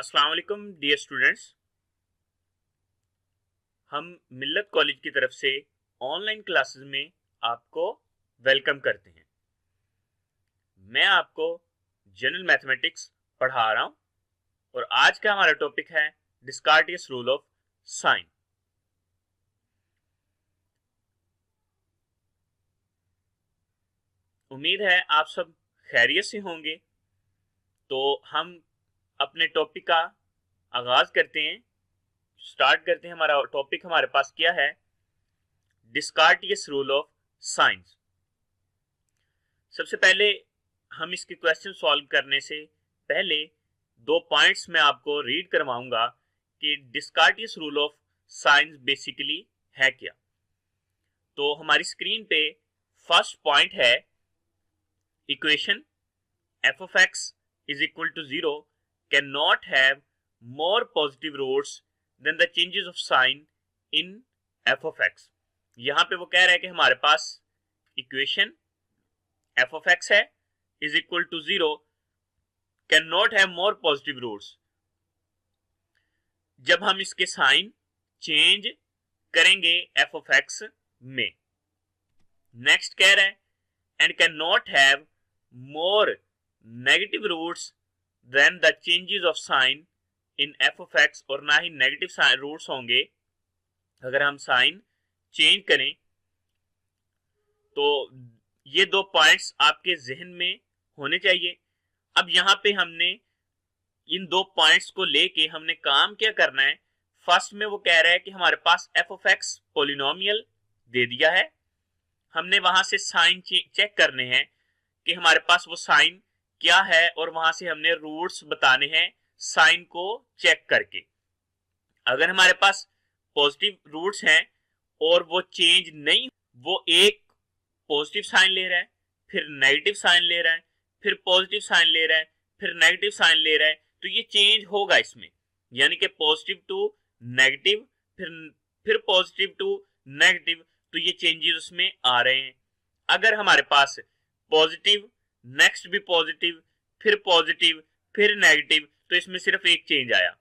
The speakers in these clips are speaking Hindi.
अस्सलाम वालेकुम डियर स्टूडेंट्स। हम मिल्लत कॉलेज की तरफ से ऑनलाइन क्लासेस में आपको वेलकम करते हैं। मैं आपको जनरल मैथमेटिक्स पढ़ा रहा हूं और आज का हमारा टॉपिक है डिस्कार्टियस रूल ऑफ साइन। उम्मीद है आप सब खैरियत से होंगे। तो हम अपने टॉपिक का आगाज करते हैं, स्टार्ट करते हैं। हमारा टॉपिक हमारे पास क्या है? डिस्कार्टियस रूल ऑफ साइंस। सबसे पहले हम इसके क्वेश्चन सॉल्व करने से पहले दो पॉइंट्स मैं आपको रीड करवाऊंगा कि डिस्कार्टियस रूल ऑफ साइंस बेसिकली है क्या। तो हमारी स्क्रीन पे फर्स्ट पॉइंट है equation f of x is equal to 0 cannot have more positive roots than the changes of sign in f of x। यहां पे वो कह रहा है कि हमारे पास इक्वेशन f of x है is equal to 0 cannot have more positive roots। जब हम इसके साइन चेंज करेंगे f of x में। नेक्स्ट कह रहा है and cannot have more negative roots than the changes of sign in f of x, और ना ही नेगेटिव रूट्स होंगे अगर हम साइन चेंज करें। तो ये दो पॉइंट्स आपके जहन में होने चाहिए। अब यहां पे हमने इन दो पॉइंट्स को लेके हमने काम क्या करना है। फर्स्ट में वो कह रहा है कि हमारे पास f of x पॉलिनोमियल दे दिया है, हमने वहां से साइन चेक करने हैं कि हमारे पास वो साइन क्या है, और वहां से हमने रूट्स बताने हैं साइन को चेक करके। अगर हमारे पास पॉजिटिव रूट्स हैं और वो चेंज नहीं, वो एक पॉजिटिव साइन ले रहा है, फिर नेगेटिव साइन ले रहा है, फिर पॉजिटिव साइन ले रहा है, फिर नेगेटिव साइन ले रहा है, तो ये चेंज होगा इसमें। यानी कि पॉजिटिव टू नेगेटिव, फिर पॉजिटिव टू नेगेटिव, तो ये चेंजेस उसमें आ रहे हैं। अगर हमारे पास पॉजिटिव, नेक्स्ट भी पॉजिटिव, फिर नेगेटिव, तो इसमें सिर्फ एक चेंज आया।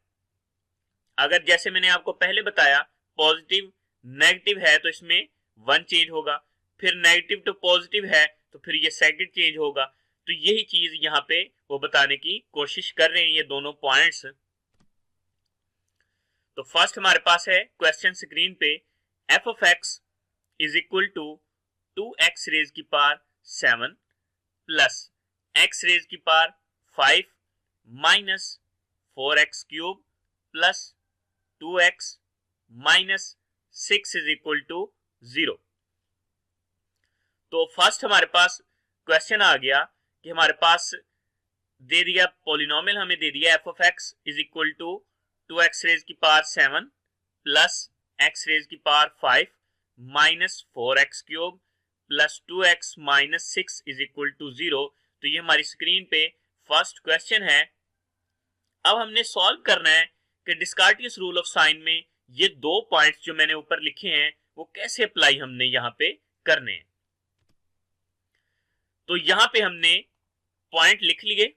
अगर जैसे मैंने आपको पहले बताया पॉजिटिव नेगेटिव है तो इसमें वन चेंज होगा, फिर नेगेटिव टू पॉजिटिव है तो फिर ये सेकंड चेंज होगा। तो यही चीज यहाँ पे वो बताने की कोशिश कर रहे हैं ये दोनों पॉइंट्स। तो फर्स्ट हमारे पास है क्वेश्चन स्क्रीन पे f of x is equal to 2x raise की पावर 7 प्लस x रेज की power 5 minus 4x cube plus 2x minus 6 is equal to 0। तो फर्स्ट हमारे पास क्वेश्चन आ गया कि हमारे पास दे दिया पॉलिनोमियल, हमें दे दिया f of x is equal to 2x raise की पावर 7 प्लस x रेज की power 5 minus 4x cube plus 2x minus 6 is equal to 0। तो ये हमारी स्क्रीन पे फर्स्ट क्वेश्चन है। अब हमने सॉल्व करना है कि डिस्कार्टियस रूल ऑफ साइन में ये दो पॉइंट्स जो मैंने ऊपर लिखे हैं वो कैसे अप्लाई हमने यहां पे करने हैं। तो यहां पे हमने पॉइंट लिख लिए।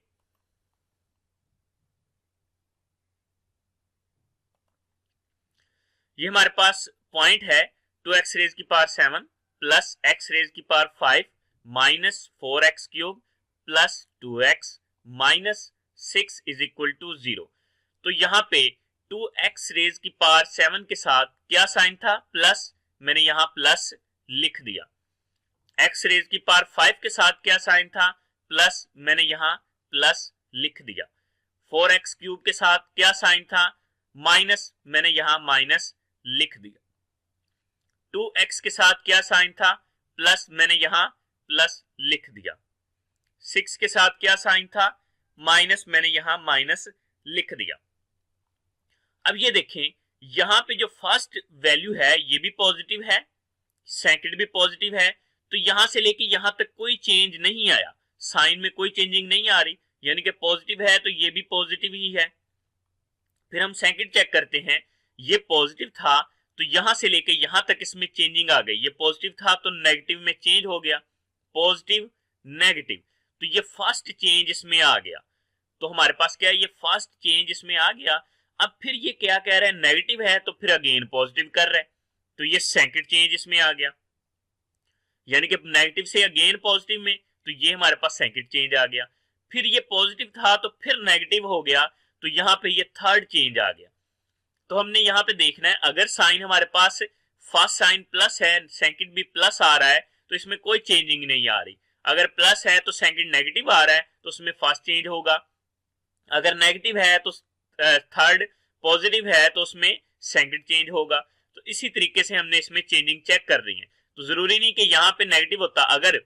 ये हमारे पास पॉइंट है 2x रेज की पावर 7 प्लस x रेज की power 5 minus 4x cube plus 2x minus 6 is equal to 0। तो यहां पे 2x रेज की पावर 7 के साथ क्या साइन था? प्लस, मैंने यहां प्लस लिख दिया। x रेज की पावर 5 के साथ क्या साइन था? प्लस, मैंने यहां प्लस लिख दिया। 4x क्यूब के साथ क्या साइन था? माइनस, मैंने यहां माइनस लिख दिया। 2x के साथ क्या साइन था? प्लस, मैंने यहां प्लस लिख दिया। 6 के साथ क्या साइन था? माइनस, मैंने यहां माइनस लिख दिया। अब ये देखें, यहां पे जो फर्स्ट वैल्यू है ये भी पॉजिटिव है, सेकंड भी पॉजिटिव है, तो यहां से लेके यहां तक कोई चेंज नहीं आया, साइन में कोई चेंजिंग नहीं आ रही, यानी कि पॉजिटिव है तो ये भी पॉजिटिव ही है। फिर हम सेकंड चेक करते हैं, ये पॉजिटिव था तो यहां से लेके यहां तक इसमें चेंजिंग आ गई। ये पॉजिटिव था तो नेगेटिव में चेंज हो गया, पॉजिटिव नेगेटिव, तो ये फर्स्ट चेंज इसमें आ गया। तो हमारे पास क्या है, ये फर्स्ट चेंज इसमें आ गया। अब फिर ये क्या कह रहा है, नेगेटिव है तो फिर अगेन पॉजिटिव कर रहा है, तो ये सेकंड चेंज इसमें आ गया, यानी कि नेगेटिव से अगेन पॉजिटिव में, तो ये हमारे पास सेकंड चेंज आ गया। फिर ये पॉजिटिव था तो फिर नेगेटिव हो गया, तो यहाँ पे ये थर्ड चेंज आ गया। तो हमने यहाँ पे देखना है, अगर साइन हमारे पास फर्स्ट साइन प्लस है, सेकंड भी प्लस आ रहा है, तो इसमें कोई चेंजिंग नहीं आ रही। अगर प्लस है तो सेकंड नेगेटिव आ रहा है, तो उसमें फर्स्ट चेंज होगा। अगर नेगेटिव है तो थर्ड, पॉजिटिव है तो उसमें सेकंड चेंज होगा। तो इसी तरीके से हमने इसमें चेंजिंग चेक कर रही है। तो जरूरी नहीं कि यहाँ पे नेगेटिव होता, अगर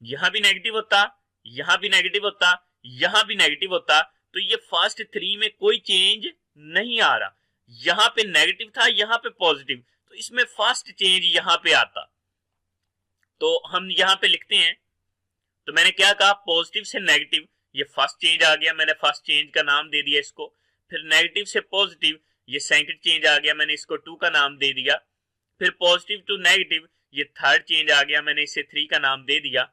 यहाँ भी नेगेटिव होता, यहाँ भी नेगेटिव होता, यहाँ भी नेगेटिव होता, तो ये फर्स्ट थ्री में कोई चेंज नहीं आ रहा। यहाँ पे नेगेटिव था, यहाँ पे पॉजिटिव, तो इसमें फर्स्ट चेंज यहाँ पे आता। तो हम यहाँ पे लिखते हैं, तो मैंने क्या कहा, पॉजिटिव से नेगेटिव, ये फर्स्ट चेंज आ गया, मैंने फर्स्ट चेंज का नाम दे दिया इसको। फिर नेगेटिव से पॉजिटिव, ये सेकंड चेंज आ गया, मैंने इसको 2 का नाम दे दिया। फिर पॉजिटिव टू नेगेटिव, ये थर्ड चेंज आ गया, मैंने इसे 3 का नाम दे दिया।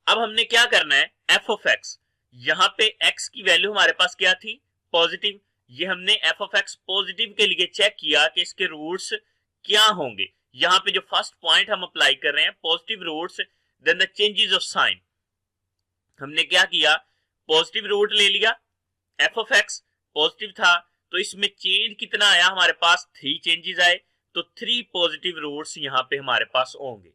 अब हमने क्या करना है, एफ ऑफ एक्स, यहाँ पे एक्स की वैल्यू हमारे पास क्या थी, पॉजिटिव। ये हमने एफ ऑफ एक्स पॉजिटिव के लिए चेक किया कि इसके रूट्स क्या होंगे। यहाँ पे जो फर्स्ट पॉइंट हम अप्लाई कर रहे हैं, positive roots then the changes of sign. हमने क्या किया, पॉजिटिव रूट ले लिया, एफ ऑफ एक्स पॉजिटिव था, तो इसमें चेंज कितना आया हमारे पास, 3 चेंजेस आए, तो 3 पॉजिटिव रूट्स यहाँ पे हमारे पास होंगे।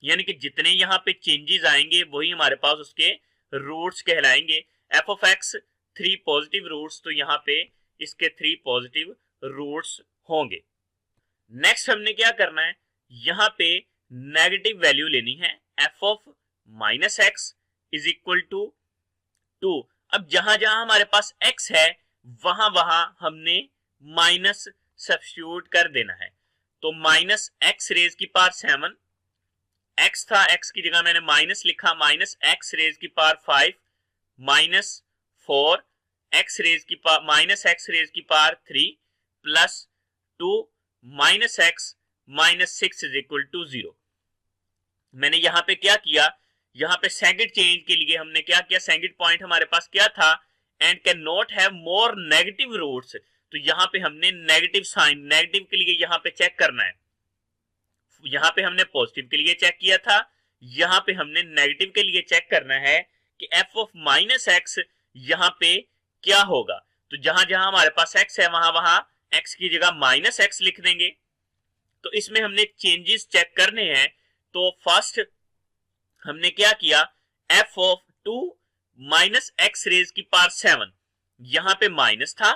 यानी कि जितने यहाँ पे चेंजेस आएंगे वही हमारे पास उसके रूट्स कहलाएंगे। F of X 3 positive roots, तो यहाँ पे इसके 3 पॉजिटिव रूट्स होंगे। नेक्स्ट हमने क्या करना है, यहाँ पे नेगेटिव वैल्यू लेनी है, F of minus X is equal to 2। अब जहां जहां हमारे पास x है वहां वहां हमने माइनस सब्स्टिट्यूट कर देना है। तो माइनस एक्स रेज की पावर 7, x था, x की जगह मैंने माइनस लिखा, माइनस एक्स रेज की पावर 5, माइनस 4 एक्स रेज की पावर, माइनस एक्स रेज की power 3 plus 2 minus X minus 6 is equal to 0। मैंने यहाँ पे क्या किया, यहाँ पे सेकंड चेंज के लिए हमने क्या किया, सेकंड पॉइंट हमारे पास क्या था, and can not have more negative roots. तो यहाँ पे हमने नेगेटिव साइन, नेगेटिव के लिए यहाँ पे चेक करना है। यहाँ पे हमने पॉजिटिव के लिए चेक किया था, यहाँ पे हमने नेगेटिव के लिए चेक करना है कि एफ ऑफ माइनस एक्स यहाँ पे क्या होगा। तो जहां जहां हमारे पास एक्स है वहां वहां एक्स की जगह माइनस एक्स लिख देंगे। तो इसमें हमने चेंजेस चेक करने हैं। तो फर्स्ट हमने क्या किया, F of 2 minus X raise की पावर 7, यहां पे माइनस था,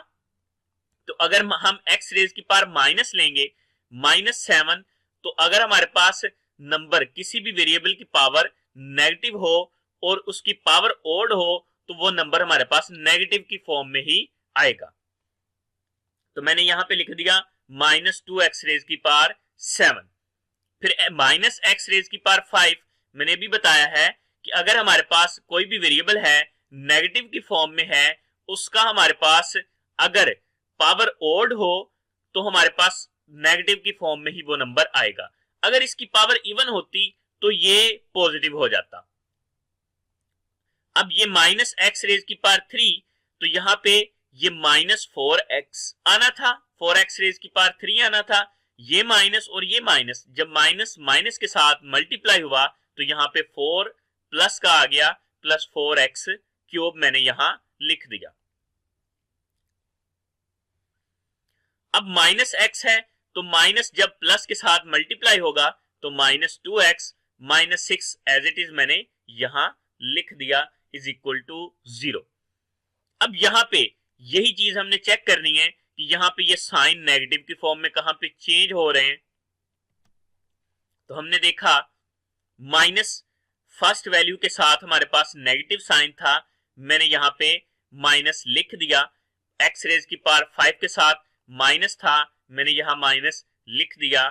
तो अगर हम एक्स रेज की पावर माइनस लेंगे -7, तो अगर हमारे पास नंबर किसी भी वेरिएबल की पावर नेगेटिव हो और उसकी पावर ओड हो तो वो नंबर हमारे पास नेगेटिव की फॉर्म में ही आएगा। तो मैंने यहां पे लिख दिया -2 एक्स रेज की पावर 7। फिर माइनस एक्स रेज की पावर 5, मैंने भी बताया है कि अगर हमारे पास कोई भी वेरिएबल है नेगेटिव की फॉर्म में है, उसका हमारे पास अगर पावर ओड हो तो हमारे पास नेगेटिव की फॉर्म में ही वो नंबर आएगा। अगर इसकी पावर इवन होती तो ये पॉजिटिव हो जाता। अब ये माइनस एक्स रेज की पावर 3, तो यहां पे ये -4x आना था, 4x रेज की पावर 3 आना था। ये माइनस और ये माइनस, जब माइनस माइनस के साथ मल्टीप्लाई हुआ तो यहाँ पे 4 प्लस का आ गया, प्लस 4x क्यूब मैंने यहां लिख दिया। अब माइनस एक्स है तो माइनस जब प्लस के साथ मल्टीप्लाई होगा तो -2x -6 एज इट इज मैंने यहां लिख दिया इज इक्वल टू 0। अब यहां पे यही चीज हमने चेक करनी है कि यहां पे ये साइन नेगेटिव की फॉर्म में कहां पे चेंज हो रहे हैं। तो हमने देखा माइनस फर्स्ट वैल्यू के साथ हमारे पास नेगेटिव साइन था, मैंने यहां पे माइनस लिख दिया। एक्स रेज की पावर 5 के साथ माइनस था, मैंने यहां माइनस लिख दिया।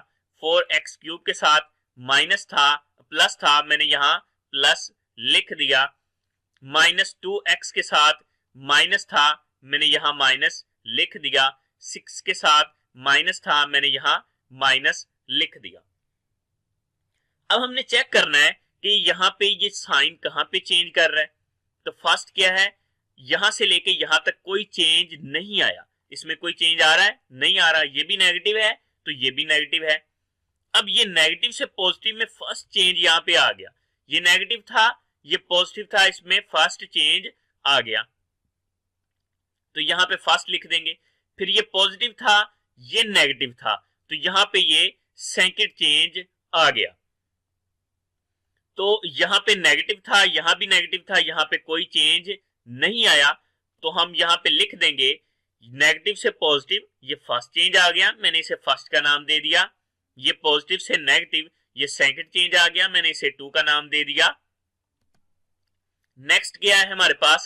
4x क्यूब के साथ माइनस था, प्लस था, मैंने यहां प्लस लिख दिया। -2x के साथ माइनस था, मैंने यहां माइनस लिख दिया। 6 के साथ माइनस था, मैंने यहां माइनस लिख दिया। अब हमने चेक करना है कि यहां पे ये साइन कहां पे चेंज कर रहा है। तो फर्स्ट क्या है, यहां से लेके यहां तक कोई चेंज नहीं आया, इसमें कोई चेंज आ रहा है नहीं आ रहा, ये भी नेगेटिव है तो ये भी नेगेटिव है। अब ये नेगेटिव से पॉजिटिव में फर्स्ट चेंज यहां पे आ गया, ये नेगेटिव था ये पॉजिटिव था, इसमें फर्स्ट चेंज आ गया तो यहां पे फर्स्ट लिख देंगे। फिर ये पॉजिटिव था ये नेगेटिव था तो यहां पे ये सेकंड चेंज आ गया। तो यहां पे नेगेटिव था यहां भी नेगेटिव था, यहां पे कोई चेंज नहीं आया तो हम यहां पे लिख देंगे नेगेटिव से पॉजिटिव, ये फर्स्ट चेंज आ गया मैंने इसे फर्स्ट का नाम दे दिया, ये पॉजिटिव से नेगेटिव ये सेकंड चेंज आ गया मैंने इसे 2 का नाम दे दिया। नेक्स्ट क्या है हमारे पास,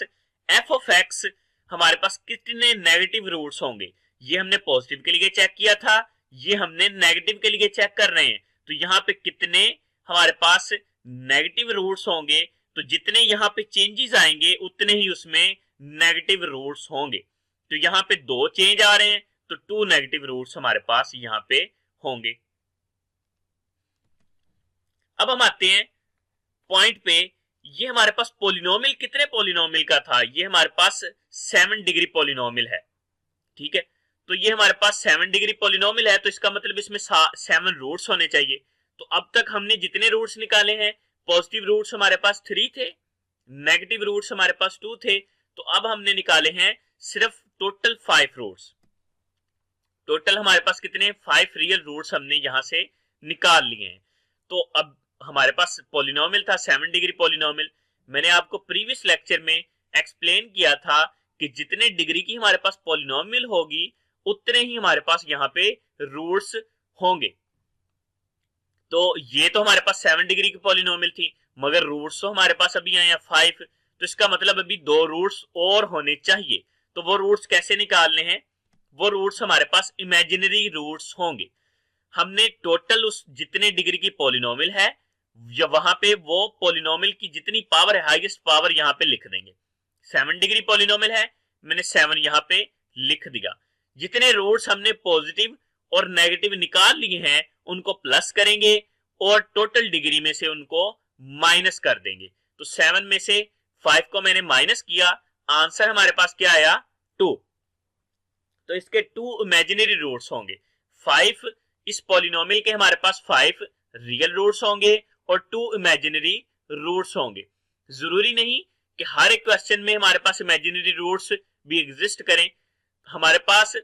एफ ऑफ एक्स हमारे पास कितने नेगेटिव रूट्स होंगे, ये हमने पॉजिटिव के लिए चेक किया था, ये हमने नेगेटिव के लिए चेक कर रहे हैं। तो यहाँ पे कितने हमारे पास नेगेटिव रूट्स होंगे, तो जितने यहाँ पे चेंजेस आएंगे उतने ही उसमें नेगेटिव रूट्स होंगे। तो यहाँ पे 2 चेंज आ रहे हैं तो 2 नेगेटिव रूट्स हमारे पास यहाँ पे होंगे। अब हम आते हैं पॉइंट पे, ये हमारे पास पॉलिनोमियल कितने पॉलिनोमियल का था, ये हमारे पास 7 डिग्री पॉलिनोमियल है, ठीक है। तो ये हमारे पास 7 डिग्री पॉलिनोमियल है तो इसका मतलब इसमें 7 रूट्स होने चाहिए। तो अब तक हमने जितने रूट्स निकाले हैं, पॉजिटिव रूट्स हमारे पास 3 थे, नेगेटिव रूट्स हमारे पास 2 थे, तो अब हमने निकाले हैं सिर्फ टोटल 5 रूट्स। टोटल हमारे पास कितने 5 रियल रूट्स हमने यहां से निकाल लिए हैं। तो अब हमारे पास पॉलिनोमियल था 7 डिग्री पॉलिनोमियल, मैंने आपको प्रीवियस लेक्चर में एक्सप्लेन किया था कि जितने डिग्री की हमारे पास पॉलिनोमियल होगी उतने ही हमारे पास यहाँ पे रूट्स होंगे। तो ये तो हमारे पास 7 डिग्री की पॉलिनोमियल थी मगर रूट्स तो हमारे पास अभी आए हैं 5, तो इसका मतलब अभी 2 रूट्स और होने चाहिए। तो वो रूट्स कैसे निकालने हैं, वो रूट्स हमारे पास इमेजिनरी रूट्स होंगे। हमने टोटल उस जितने डिग्री की पॉलिनोमियल है वहां पे वो पॉलिनोमियल की जितनी पावर है हाईएस्ट पावर यहाँ पे लिख देंगे। 7 डिग्री पॉलिनोमियल है मैंने 7 यहाँ पे लिख दिया। जितने रूट्स हमने पॉजिटिव और नेगेटिव निकाल लिए हैं उनको प्लस करेंगे और टोटल डिग्री में से उनको माइनस कर देंगे। तो 7 में से 5 को मैंने माइनस किया, आंसर हमारे पास क्या आया 2। तो इसके 2 इमेजिनरी रूट्स होंगे। 5 इस पॉलिनोमियल के हमारे पास 5 रियल रूट्स होंगे और 2 इमेजिनरी रूट्स होंगे। जरूरी नहीं कि हर एक क्वेश्चन में हमारे पास इमेजिनरी रूट्स भी एग्जिस्ट करें, हमारे पास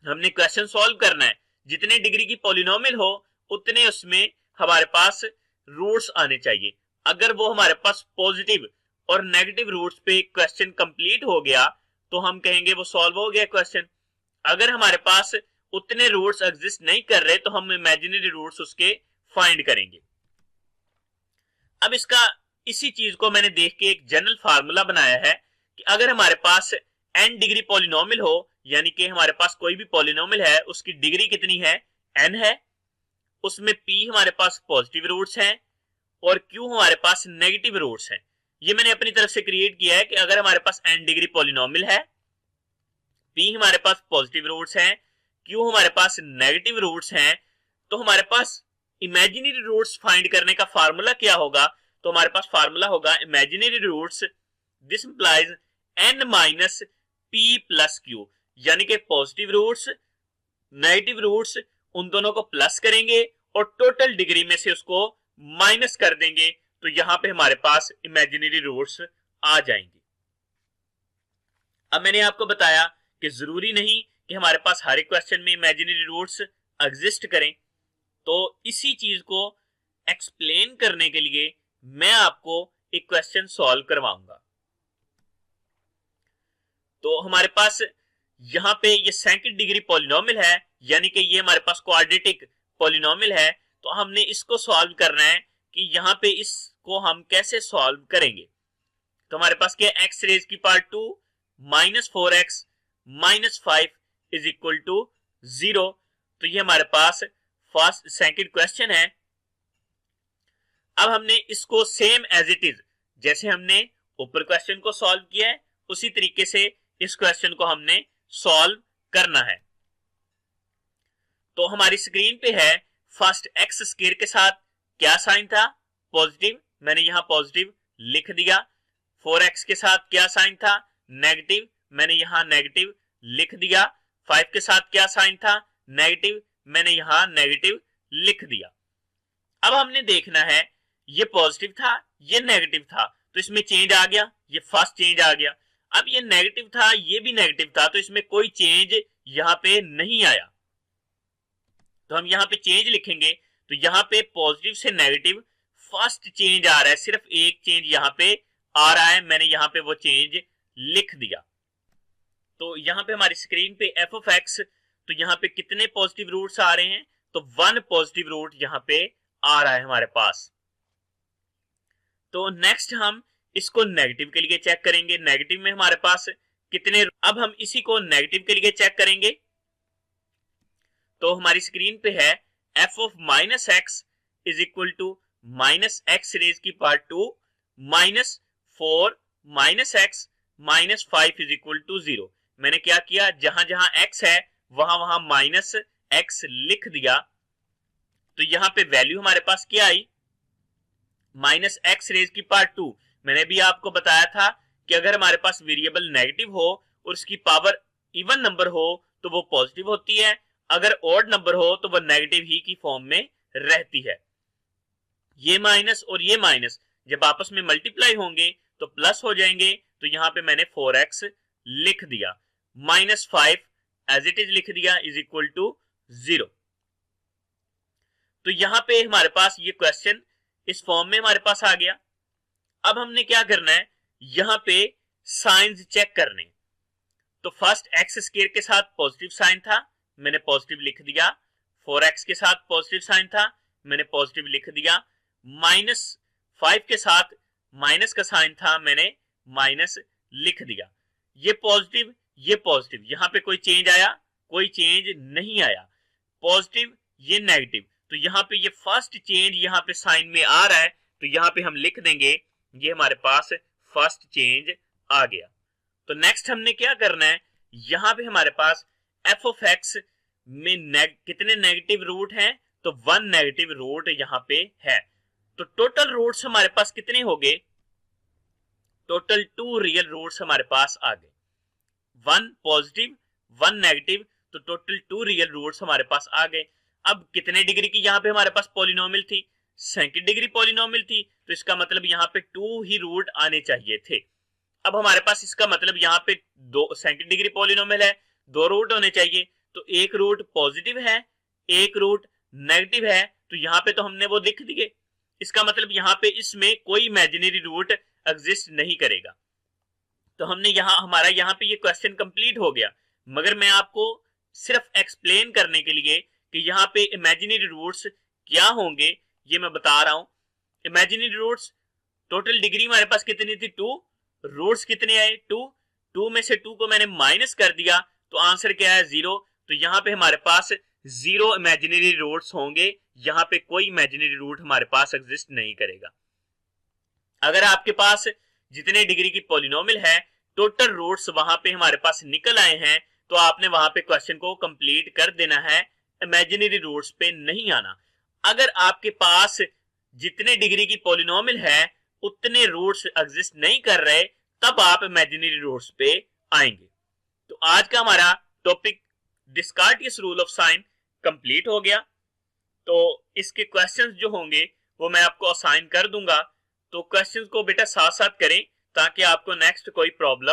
हमने क्वेश्चन सॉल्व करना है, जितने डिग्री की पॉलिनोमियल हो उतने उसमें हमारे पास रूट्स आने चाहिए। अगर वो हमारे पास पॉजिटिव और नेगेटिव रूट्स पे क्वेश्चन कंप्लीट हो गया तो हम कहेंगे वो सॉल्व हो गया क्वेश्चन। अगर हमारे पास उतने रूट्स एग्जिस्ट नहीं कर रहे तो हम इमेजिनरी रूट्स उसके फाइंड करेंगे। अब इसका इसी चीज को मैंने देख के एक जनरल फार्मूला बनाया है कि अगर हमारे पास n डिग्री पॉलिनोमियल हो, यानी कि हमारे पास कोई भी पॉलिनोमियल है उसकी डिग्री कितनी है n है, उसमें p हमारे पास पॉजिटिव रूट्स हैं और q हमारे पास नेगेटिव रूट्स हैं। ये मैंने अपनी तरफ से क्रिएट किया है कि अगर हमारे पास n डिग्री पॉलिनोमियल है, p हमारे पास पॉजिटिव रूट्स हैं, q हमारे पास नेगेटिव रूट्स हैं, तो हमारे पास इमेजिनरी रूट्स फाइंड करने का फार्मूला क्या होगा, तो हमारे पास फार्मूला होगा imaginary roots this implies n minus p plus q, यानी कि पॉजिटिव रूट्स नेगेटिव रूट्स उन दोनों को प्लस करेंगे और टोटल डिग्री में से उसको माइनस कर देंगे, तो यहां पे हमारे पास इमेजिनरी रूट्स आ जाएंगे। अब मैंने आपको बताया कि जरूरी नहीं कि हमारे पास हर एक क्वेश्चन में इमेजिनरी रूट्स एग्जिस्ट करें, तो इसी चीज को एक्सप्लेन करने के लिए मैं आपको एक क्वेश्चन सॉल्व करवाऊंगा। तो हमारे पास यहां पे ये सेकंड डिग्री पॉलिनोमियल है, यानी कि ये हमारे पास क्वाड्रेटिक पॉलिनोमियल है, तो हमने इसको सॉल्व करना है कि यहां पे इसको हम कैसे सॉल्व करेंगे। तो हमारे पास क्या x रेज की power 2 minus 4x minus 5 is equal to 0। तो ये हमारे पास फर्स्ट सेकंड क्वेश्चन है। अब हमने इसको सेम एज इट इज जैसे हमने ऊपर क्वेश्चन को सॉल्व किया है उसी तरीके से इस क्वेश्चन को हमने सॉल्व करना है। तो हमारी स्क्रीन पे है फर्स्ट एक्स स्क्वायर के साथ क्या साइन था पॉजिटिव, मैंने यहां पॉजिटिव लिख दिया। 4x के साथ क्या साइन था, नेगेटिव, मैंने यहां नेगेटिव लिख दिया। 5 के साथ क्या साइन था, नेगेटिव, मैंने यहां नेगेटिव लिख दिया। अब हमने देखना है ये पॉजिटिव था, ये नेगेटिव था, तो इसमें चेंज आ गया, ये फर्स्ट चेंज आ गया। अब ये नेगेटिव था, ये भी नेगेटिव था, तो इसमें कोई चेंज यहां पे नहीं आया। तो हम यहां पे चेंज लिखेंगे, तो यहां पे पॉजिटिव से नेगेटिव फर्स्ट चेंज आ रहा है, सिर्फ एक चेंज यहां पे आ रहा है, मैंने यहां पे वो चेंज लिख दिया। तो यहां पे हमारी स्क्रीन पे एफ ऑफ एक्स, तो यहां पे कितने पॉजिटिव रूट्स आ रहे हैं, तो 1 पॉजिटिव रूट यहां पे आ रहा है हमारे पास। तो नेक्स्ट हम इसको नेगेटिव के लिए चेक करेंगे, नेगेटिव में हमारे पास कितने, अब हम इसी को नेगेटिव के लिए चेक करेंगे। तो हमारी स्क्रीन पे है F of minus X is equal to minus X raise की power 2 minus 4 minus X minus 5 is equal to 0। मैंने क्या किया, जहां जहां x है वहां वहां माइनस x लिख दिया। तो यहां पे वैल्यू हमारे पास क्या आई, माइनस एक्स रेज की पावर 2। मैंने भी आपको बताया था कि अगर हमारे पास वेरिएबल नेगेटिव हो और उसकी पावर इवन नंबर हो तो वो पॉजिटिव होती है, अगर ऑड नंबर हो तो वो नेगेटिव ही की फॉर्म में रहती है। ये माइनस और ये माइनस जब आपस में मल्टीप्लाई होंगे तो प्लस हो जाएंगे, तो यहां पे मैंने 4x लिख दिया, माइनस 5 एज इट इज लिख दिया इज इक्वल टू 0। तो यहां पे हमारे पास ये क्वेश्चन इस फॉर्म में हमारे पास आ गया। अब हमने क्या करना है, यहां पे साइंस चेक करने। तो फर्स्ट एक्स स्क्वायर के साथ पॉजिटिव साइन था, मैंने पॉजिटिव लिख दिया। 4x के साथ पॉजिटिव साइन था, मैंने पॉजिटिव लिख दिया। माइनस 5 के साथ माइनस का साइन था, मैंने माइनस लिख दिया। ये पॉजिटिव, ये पॉजिटिव, यहां पे कोई चेंज आया, कोई चेंज नहीं आया। पॉजिटिव, ये नेगेटिव, तो यहां पे ये फर्स्ट चेंज यहां पे साइन में आ रहा है, तो यहां पे हम लिख देंगे ये हमारे पास फर्स्ट चेंज आ गया। तो नेक्स्ट हमने क्या करना है, यहां पे हमारे पास एफ ऑफ एक्स में कितने नेगेटिव रूट हैं, तो 1 नेगेटिव रूट यहां पे है। तो टोटल रूट्स हमारे पास कितने हो गए, टोटल 2 रियल रूट्स हमारे पास आ गए, 1 पॉजिटिव 1 नेगेटिव, तो टोटल 2 रियल रूट्स हमारे पास आ गए। अब कितने डिग्री की यहां पे हमारे पास पॉलिनोमियल थी, सेकंड डिग्री पॉलिनोमियल थी, तो इसका मतलब यहां पे 2 ही रूट आने चाहिए थे। अब हमारे पास इसका मतलब यहां पे 2 सेकंड डिग्री पॉलिनोमियल है, 2 रूट होने चाहिए, तो एक रूट पॉजिटिव है, एक रूट नेगेटिव है, तो यहां पे तो हमने वो लिख दिए। इसका मतलब यहां पे इसमें कोई इमेजिनरी रूट एग्जिस्ट नहीं करेगा। तो हमने हमारा यहां पे ये क्वेश्चन कंप्लीट हो गया, मगर मैं आपको सिर्फ एक्सप्लेन करने के लिए कि यहाँ पे इमेजिनरी रूट्स क्या होंगे ये मैं बता रहा हूं। इमेजिनरी रूट्स, टोटल डिग्री हमारे पास कितनी थी 2, रूट्स कितने आए 2, 2 में से 2 को मैंने माइनस कर दिया, तो आंसर क्या है 0। तो यहाँ पे हमारे पास 0 इमेजिनरी रूट्स होंगे, यहाँ पे कोई इमेजिनरी रूट हमारे पास एग्जिस्ट नहीं करेगा। अगर आपके पास जितने डिग्री की पॉलिनोमियल है टोटल रूट्स वहां पे हमारे पास निकल आए हैं, तो आपने वहां पे क्वेश्चन को कंप्लीट कर देना है, इमेजिनरी रूट्स पे नहीं आना। अगर आपके पास जितने डिग्री की पॉलिनोमियल है उतने रूट्स एग्जिस्ट नहीं कर रहे, तब आप इमेजिनरी रूट्स पे आएंगे। तो आज का हमारा topic Descartes rule of sign complete हो गया। तो इसके क्वेश्चंस जो होंगे वो मैं आपको असाइन कर दूंगा, तो क्वेश्चंस को बेटा साथ साथ करें ताकि आपको नेक्स्ट कोई प्रॉब्लम